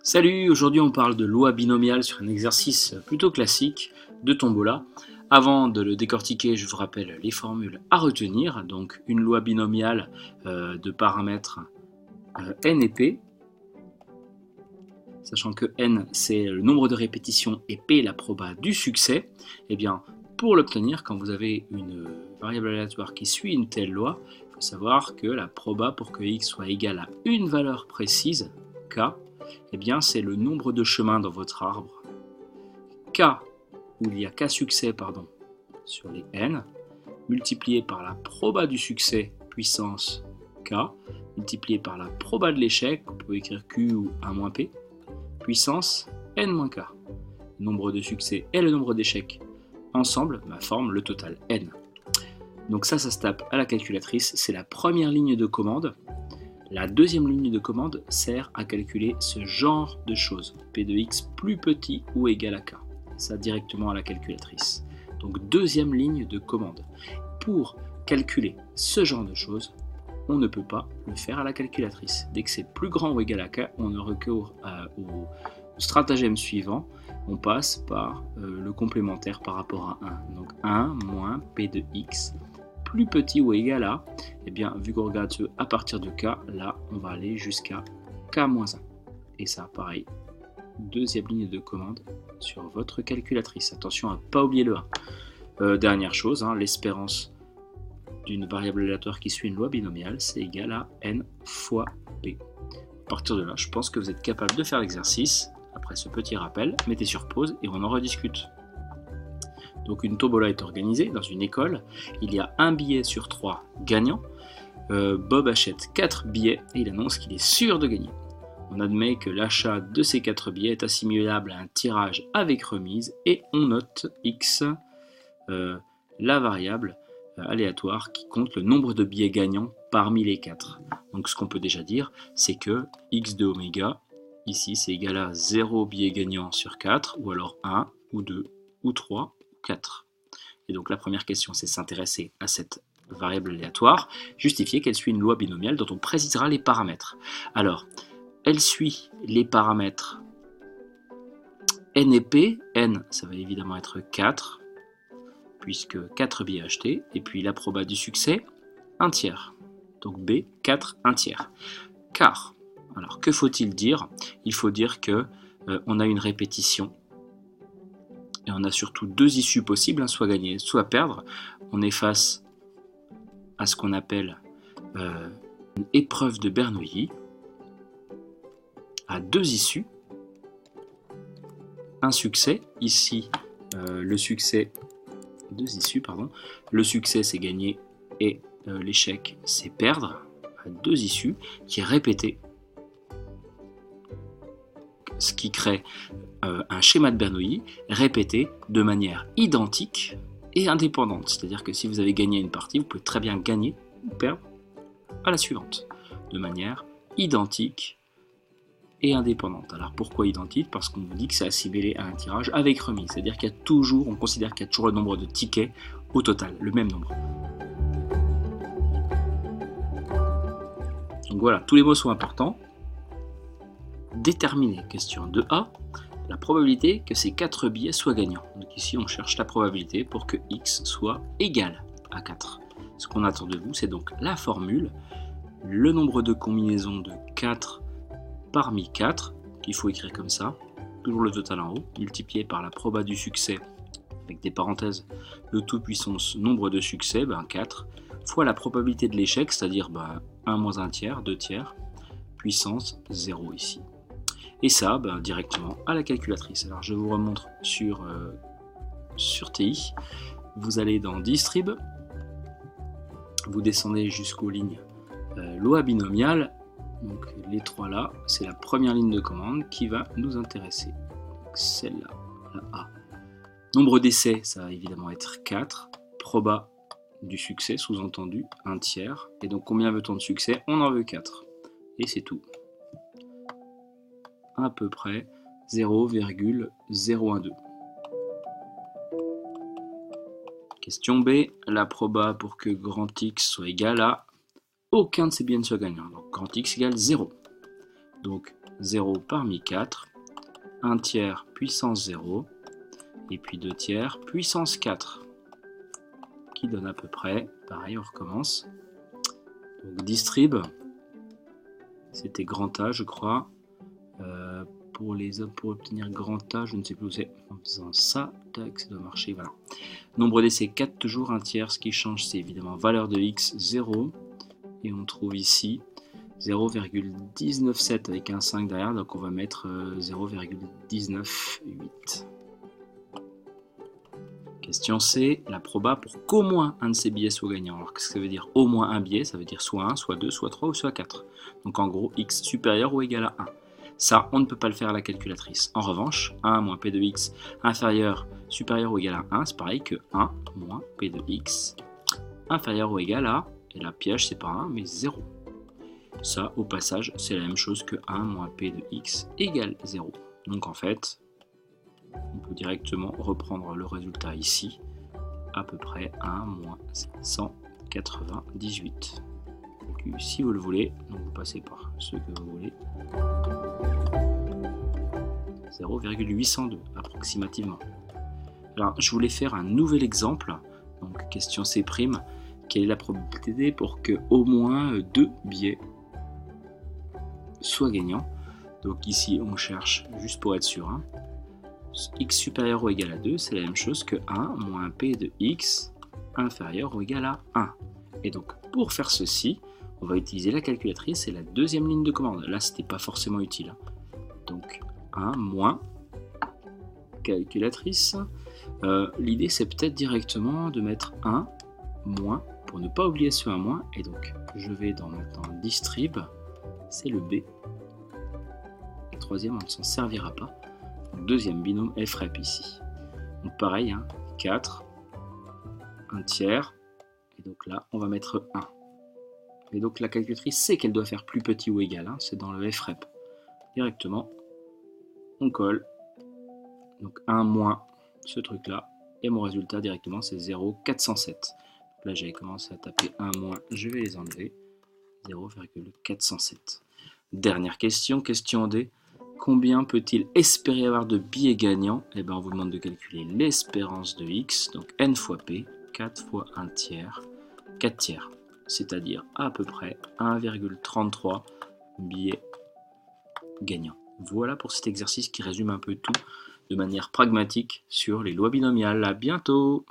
Salut, aujourd'hui on parle de loi binomiale sur un exercice plutôt classique de Tombola. Avant de le décortiquer, je vous rappelle les formules à retenir. Donc une loi binomiale de paramètres n et p, sachant que n c'est le nombre de répétitions et p la proba du succès. Et bien pour l'obtenir, quand vous avez une variable aléatoire qui suit une telle loi, il faut savoir que la proba pour que x soit égal à une valeur précise, k, eh bien c'est le nombre de chemins dans votre arbre, k, où il y a k succès sur les n, multiplié par la proba du succès puissance k, multiplié par la proba de l'échec, on peut écrire q ou 1 p, puissance n-k. Le nombre de succès et le nombre d'échecs ensemble forment le total n. Donc ça se tape à la calculatrice, c'est la première ligne de commande. La deuxième ligne de commande sert à calculer ce genre de choses, p de x plus petit ou égal à k, ça directement à la calculatrice. Donc deuxième ligne de commande. Pour calculer ce genre de choses, on ne peut pas le faire à la calculatrice. Dès que c'est plus grand ou égal à k, on recourt au stratagème suivant, on passe par le complémentaire par rapport à 1. Donc 1 moins p de x plus petit ou égal à, eh bien, vu qu'on regarde ce à partir de k, là, on va aller jusqu'à k-1. Et ça, pareil, deuxième ligne de commande sur votre calculatrice. Attention à ne pas oublier le 1. Dernière chose, l'espérance d'une variable aléatoire qui suit une loi binomiale, c'est égal à n fois p. À partir de là, je pense que vous êtes capable de faire l'exercice. Après ce petit rappel, mettez sur pause et on en rediscute. Donc une tombola est organisée dans une école, il y a un billet sur 3 gagnants. Bob achète 4 billets et il annonce qu'il est sûr de gagner. On admet que l'achat de ces 4 billets est assimilable à un tirage avec remise et on note x, la variable aléatoire qui compte le nombre de billets gagnants parmi les 4. Donc ce qu'on peut déjà dire, c'est que x de oméga, ici c'est égal à 0 billets gagnants sur 4, ou alors 1, ou 2, ou 3, 4. Et donc la première question, c'est s'intéresser à cette variable aléatoire, justifier qu'elle suit une loi binomiale dont on précisera les paramètres. Alors, elle suit les paramètres n et p. N, ça va évidemment être 4, puisque 4 billets achetés, et puis la proba du succès, 1 tiers. Donc B, 4, 1 tiers. Car, alors que faut-il dire? Il faut dire que on a une répétition, et on a surtout deux issues possibles, soit gagner, soit perdre. On est face à ce qu'on appelle une épreuve de Bernoulli, à deux issues. Un succès, ici le succès, deux issues, pardon. Le succès c'est gagner et l'échec c'est perdre, à deux issues, qui est répété. Ce qui crée un schéma de Bernoulli répété de manière identique et indépendante. C'est-à-dire que si vous avez gagné une partie, vous pouvez très bien gagner ou perdre à la suivante, de manière identique et indépendante. Alors pourquoi identique? Parce qu'on vous dit que c'est assimilé à un tirage avec remise. C'est-à-dire qu'il y a toujours, on considère qu'il y a toujours le nombre de tickets au total, le même nombre. Donc voilà, tous les mots sont importants. Déterminer, question 2A, la probabilité que ces 4 billets soient gagnants. Donc ici, on cherche la probabilité pour que x soit égal à 4. Ce qu'on attend de vous, c'est donc la formule, le nombre de combinaisons de 4 parmi 4, qu'il faut écrire comme ça, toujours le total en haut, multiplié par la proba du succès, avec des parenthèses, le tout puissance nombre de succès, 4, fois la probabilité de l'échec, c'est-à-dire 1 moins 1 tiers, 2 tiers, puissance 0 ici. Et ça, directement à la calculatrice. Alors je vous remontre sur TI. Vous allez dans Distrib, vous descendez jusqu'aux lignes loi binomiale. Donc les trois là, c'est la première ligne de commande qui va nous intéresser. Donc celle-là, la A. Nombre d'essais, ça va évidemment être 4. Proba du succès, sous-entendu 1 tiers. Et donc combien veut-on de succès? On en veut 4. Et c'est tout. À peu près 0,012. Question B, la proba pour que grand X soit égal à aucun de ces billets ne soit gagnant. Donc grand X égale 0. Donc 0 parmi 4, 1 tiers puissance 0, et puis 2 tiers puissance 4, qui donne à peu près, pareil on recommence, donc distrib, c'était grand A je crois, pour obtenir grand A, je ne sais plus où c'est, en faisant ça, tac, ça doit marcher, voilà. Nombre d'essais 4, toujours 1 tiers, ce qui change c'est évidemment valeur de X, 0, et on trouve ici 0,197 avec un 5 derrière, donc on va mettre 0,198. Question C, la proba pour qu'au moins un de ces billets soit gagnant. Alors qu'est-ce que ça veut dire au moins un billet? Ça veut dire soit 1, soit 2, soit 3 ou soit 4. Donc en gros, x supérieur ou égal à 1. Ça, on ne peut pas le faire à la calculatrice. En revanche, 1 moins p de x inférieur, supérieur ou égal à 1, c'est pareil que 1 moins p de x inférieur ou égal à, et la piège c'est pas 1 mais 0. Ça, au passage, c'est la même chose que 1 moins p de x égale 0. Donc en fait, on peut directement reprendre le résultat ici, à peu près 1 moins 198. Donc, si vous le voulez, donc vous passez par ce que vous voulez, 0,802 approximativement. Alors, je voulais faire un nouvel exemple, donc question C', quelle est la probabilité pour que au moins 2 billets soient gagnants? Donc ici, on cherche, juste pour être sûr, hein, x supérieur ou égal à 2, c'est la même chose que 1 moins p de x inférieur ou égal à 1. Et donc, pour faire ceci, on va utiliser la calculatrice et la deuxième ligne de commande. Là, c'était pas forcément utile. Donc, 1 moins calculatrice. L'idée, c'est peut-être directement de mettre 1 moins, pour ne pas oublier ce 1 moins. Et donc, je vais dans maintenant distrib, c'est le B. Le troisième, on ne s'en servira pas. Deuxième binôme FREP ici. Donc pareil, hein, 4, 1 tiers, et donc là on va mettre 1. Et donc la calculatrice sait qu'elle doit faire plus petit ou égal, hein, c'est dans le FREP. Directement, on colle, donc 1 moins ce truc là, et mon résultat directement c'est 0,407. Là j'avais commencé à taper 1 moins, je vais les enlever, 0,407. Dernière question, question D. Combien peut-il espérer avoir de billets gagnants? Eh bien, on vous demande de calculer l'espérance de x, donc n fois p, 4 fois 1 tiers, 4 tiers, c'est-à-dire à peu près 1,33 billets gagnants. Voilà pour cet exercice qui résume un peu tout de manière pragmatique sur les lois binomiales. À bientôt!